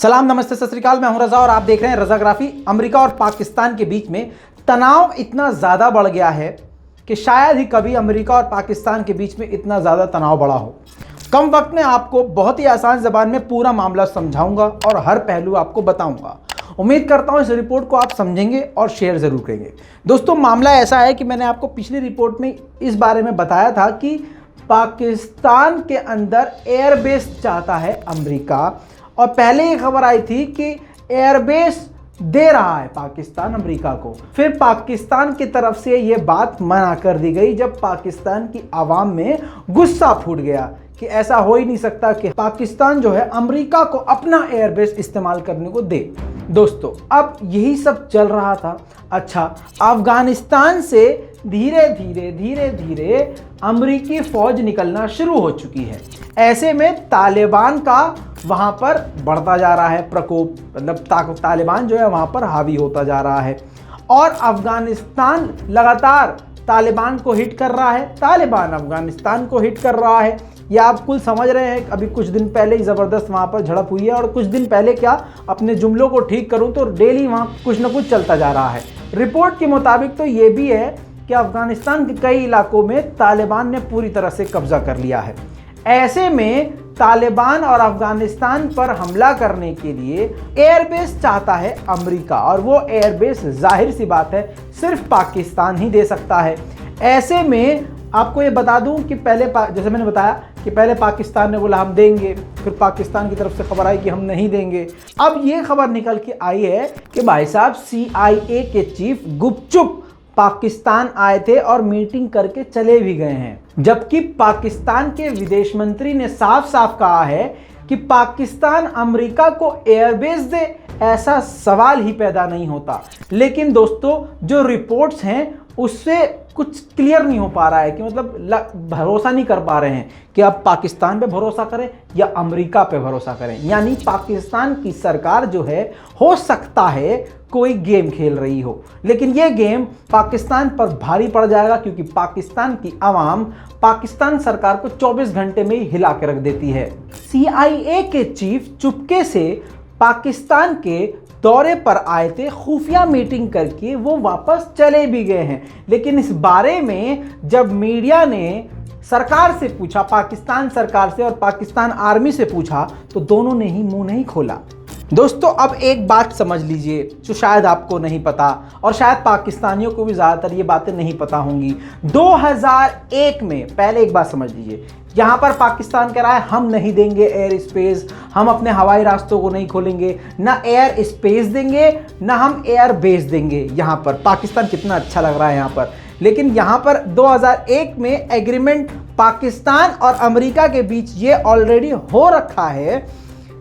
सलाम, नमस्ते, सत श्री अकाल। मैं हूं रजा और आप देख रहे हैं रजाग्राफी। अमेरिका और पाकिस्तान के बीच में तनाव इतना ज़्यादा बढ़ गया है कि शायद ही कभी अमेरिका और पाकिस्तान के बीच में इतना ज़्यादा तनाव बढ़ा हो। कम वक्त में आपको बहुत ही आसान ज़बान में पूरा मामला समझाऊंगा और हर पहलू आपको बताऊंगा। उम्मीद करता हूं इस रिपोर्ट को आप समझेंगे और शेयर ज़रूर करेंगे। दोस्तों, मामला ऐसा है कि मैंने आपको पिछली रिपोर्ट में इस बारे में बताया था कि पाकिस्तान के अंदर एयरबेस चाहता है अमेरिका, और पहले ये खबर आई थी कि एयरबेस दे रहा है पाकिस्तान अमेरिका को। फिर पाकिस्तान की तरफ से ये बात मना कर दी गई जब पाकिस्तान की आवाम में गुस्सा फूट गया कि ऐसा हो ही नहीं सकता कि पाकिस्तान जो है अमेरिका को अपना एयरबेस इस्तेमाल करने को दे। दोस्तों, अब यही सब चल रहा था। अच्छा, अफगानिस्तान से धीरे धीरे अमेरिकी फौज निकलना शुरू हो चुकी है। ऐसे में तालिबान का वहाँ पर बढ़ता जा रहा है प्रकोप, मतलब तालिबान जो है वहाँ पर हावी होता जा रहा है और अफगानिस्तान लगातार तालिबान को हिट कर रहा है, तालिबान अफगानिस्तान को हिट कर रहा है। ये आप कुल समझ रहे हैं। अभी कुछ दिन पहले ही ज़बरदस्त वहाँ पर झड़प हुई है और कुछ दिन पहले क्या, अपने जुमलों को ठीक करूँ तो डेली वहाँ कुछ ना कुछ चलता जा रहा है। रिपोर्ट के मुताबिक तो ये भी है कि अफगानिस्तान के कई इलाकों में तालिबान ने पूरी तरह से कब्जा कर लिया है। ऐसे में तालिबान और अफगानिस्तान पर हमला करने के लिए एयरबेस चाहता है अमेरिका, और वो एयरबेस जाहिर सी बात है सिर्फ पाकिस्तान ही दे सकता है। ऐसे में आपको ये बता दूं कि पहले जैसे मैंने बताया कि पहले पाकिस्तान ने बोला हम देंगे, फिर पाकिस्तान की तरफ से खबर आई कि हम नहीं देंगे। अब ये खबर निकल के आई है कि भाई साहब CIA के चीफ गुपचुप पाकिस्तान आए थे और मीटिंग करके चले भी गए हैं, जबकि पाकिस्तान के विदेश मंत्री ने साफ साफ कहा है कि पाकिस्तान अमेरिका को एयरबेस दे, ऐसा सवाल ही पैदा नहीं होता। लेकिन दोस्तों, जो रिपोर्ट्स हैं उससे कुछ क्लियर नहीं हो पा रहा है कि मतलब भरोसा नहीं कर पा रहे हैं कि अब पाकिस्तान पे भरोसा करें या अमेरिका पे भरोसा करें। यानी पाकिस्तान की सरकार जो है, हो सकता है कोई गेम खेल रही हो, लेकिन ये गेम पाकिस्तान पर भारी पड़ जाएगा क्योंकि पाकिस्तान की आवाम पाकिस्तान सरकार को 24 घंटे में ही हिला के रख देती है। CIA के चीफ चुपके से पाकिस्तान के दौरे पर आए थे, खुफिया मीटिंग करके वो वापस चले भी गए हैं। लेकिन इस बारे में जब मीडिया ने सरकार से पूछा, पाकिस्तान सरकार से और पाकिस्तान आर्मी से पूछा, तो दोनों ने ही मुंह नहीं खोला। दोस्तों, अब एक बात समझ लीजिए जो शायद आपको नहीं पता और शायद पाकिस्तानियों को भी ज़्यादातर ये बातें नहीं पता होंगी। 2001 में, पहले एक बात समझ लीजिए, यहाँ पर पाकिस्तान कह रहा है हम नहीं देंगे एयर स्पेस, हम अपने हवाई रास्तों को नहीं खोलेंगे, ना एयर स्पेस देंगे ना हम एयर बेस देंगे। यहाँ पर पाकिस्तान कितना अच्छा लग रहा है यहाँ पर। लेकिन यहाँ पर 2001 में एग्रीमेंट पाकिस्तान और अमेरिका के बीच ये ऑलरेडी हो रखा है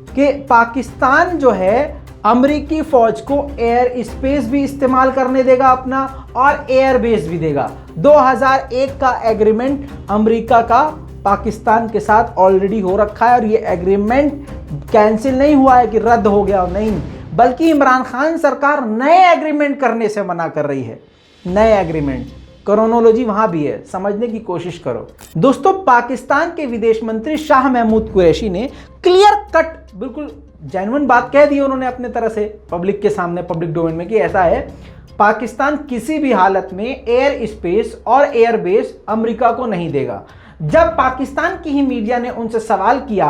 कि पाकिस्तान जो है अमेरिकी फौज को एयर स्पेस भी इस्तेमाल करने देगा अपना और एयर बेस भी देगा। 2001 का एग्रीमेंट अमेरिका का पाकिस्तान के साथ ऑलरेडी हो रखा है और ये एग्रीमेंट कैंसिल नहीं हुआ है कि रद्द हो गया, नहीं, बल्कि इमरान खान सरकार नए एग्रीमेंट करने से मना कर रही है। नए एग्रीमेंट, क्रोनोलॉजी वहां भी है, समझने की कोशिश करो। दोस्तों, पाकिस्तान के विदेश मंत्री शाह महमूद कुरैशी ने क्लियर कट, बिल्कुल जेन्युइन बात कह दी उन्होंने अपने तरह से पब्लिक के सामने, पब्लिक डोमेन में, कि ऐसा है पाकिस्तान किसी भी हालत में एयर स्पेस और एयर बेस अमेरिका को नहीं देगा। जब पाकिस्तान की ही मीडिया ने उनसे सवाल किया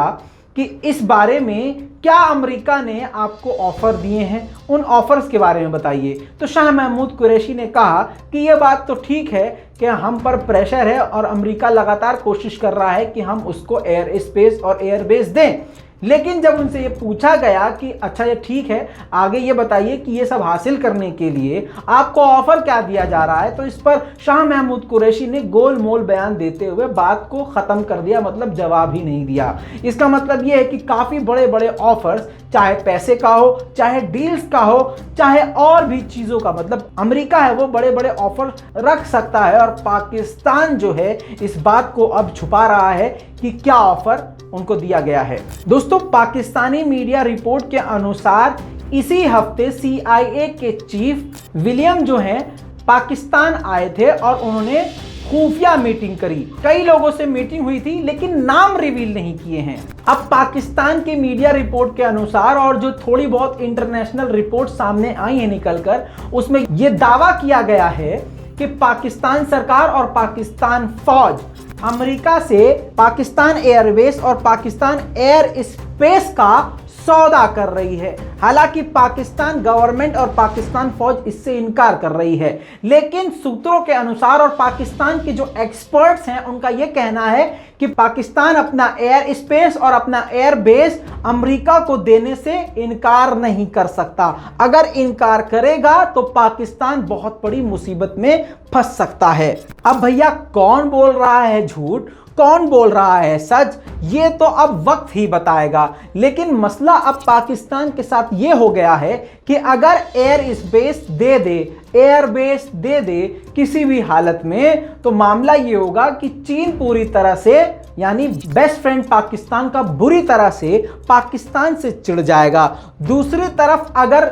कि इस बारे में क्या अमेरिका ने आपको ऑफर दिए हैं, उन ऑफर्स के बारे में बताइए, तो शाह महमूद कुरैशी ने कहा कि यह बात तो ठीक है कि हम पर प्रेशर है और अमेरिका लगातार कोशिश कर रहा है कि हम उसको एयर स्पेस और एयर बेस दें। लेकिन जब उनसे ये पूछा गया कि अच्छा ये ठीक है, आगे ये बताइए कि ये सब हासिल करने के लिए आपको ऑफर क्या दिया जा रहा है, तो इस पर शाह महमूद कुरैशी ने गोल मोल बयान देते हुए बात को ख़त्म कर दिया, मतलब जवाब ही नहीं दिया। इसका मतलब ये है कि काफ़ी बड़े बड़े ऑफर्स, चाहे पैसे का हो, चाहे डील्स का हो, चाहे और भी चीज़ों का, मतलब अमेरिका है वो बड़े बड़े ऑफर रख सकता है और पाकिस्तान जो है इस बात को अब छुपा रहा है कि क्या ऑफर उनको दिया गया है। दोस्तों, पाकिस्तानी मीडिया रिपोर्ट के अनुसार इसी हफ्ते CIA के चीफ विलियम जो हैं पाकिस्तान आए थे और उन्होंने खुफिया मीटिंग करी। कई लोगों से मीटिंग हुई थी लेकिन नाम रिवील नहीं किए हैं। अब पाकिस्तान की मीडिया रिपोर्ट के अनुसार और जो थोड़ी बहुत इंटरनेशनल रिपोर्ट सामने आई है निकलकर, उसमें यह दावा किया गया है कि पाकिस्तान सरकार और पाकिस्तान फौज अमेरिका से पाकिस्तान एयरबेस और पाकिस्तान एयर स्पेस का सौदा कर रही है। हालांकि पाकिस्तान गवर्नमेंट और पाकिस्तान फौज इससे इनकार कर रही है, लेकिन सूत्रों के अनुसार और पाकिस्तान के जो एक्सपर्ट्स हैं उनका यह कहना है कि पाकिस्तान अपना एयर स्पेस और अपना एयर बेस अमेरिका को देने से इनकार नहीं कर सकता। अगर इनकार करेगा तो पाकिस्तान बहुत बड़ी मुसीबत में फंस सकता है। अब भैया कौन बोल रहा है झूठ, कौन बोल रहा है सच, ये तो अब वक्त ही बताएगा। लेकिन मसला अब पाकिस्तान के साथ ये हो गया है कि अगर एयर स्पेस दे दे, एयर बेस दे दे किसी भी हालत में, तो मामला ये होगा कि चीन पूरी तरह से, यानी बेस्ट फ्रेंड पाकिस्तान का, बुरी तरह से पाकिस्तान से चिढ़ जाएगा। दूसरी तरफ अगर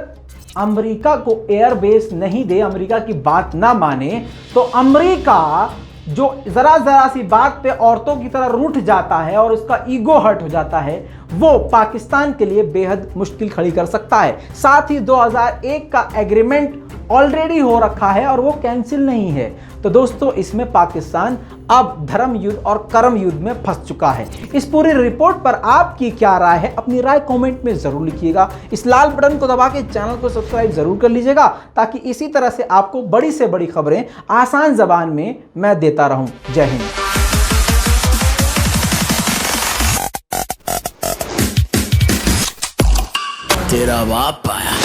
अमेरिका को एयर बेस नहीं दे, अमेरिका की बात ना माने, तो अमेरिका जो जरा सी बात पे औरतों की तरह रूठ जाता है और उसका ईगो हर्ट हो जाता है, वो पाकिस्तान के लिए बेहद मुश्किल खड़ी कर सकता है। साथ ही 2001 का एग्रीमेंट ऑलरेडी हो रखा है और वो कैंसिल नहीं है। तो दोस्तों, इसमें पाकिस्तान अब धर्म युद्ध और कर्म युद्ध में फंस चुका है। इस पूरी रिपोर्ट पर आपकी क्या राय है, अपनी राय कमेंट में जरूर लिखिएगा। इस लाल बटन को दबा के चैनल को सब्सक्राइब जरूर कर लीजिएगा, ताकि इसी तरह से आपको बड़ी से बड़ी खबरें आसान जबान में मैं देता रहूं। जय हिंद। तेरा बाप आया।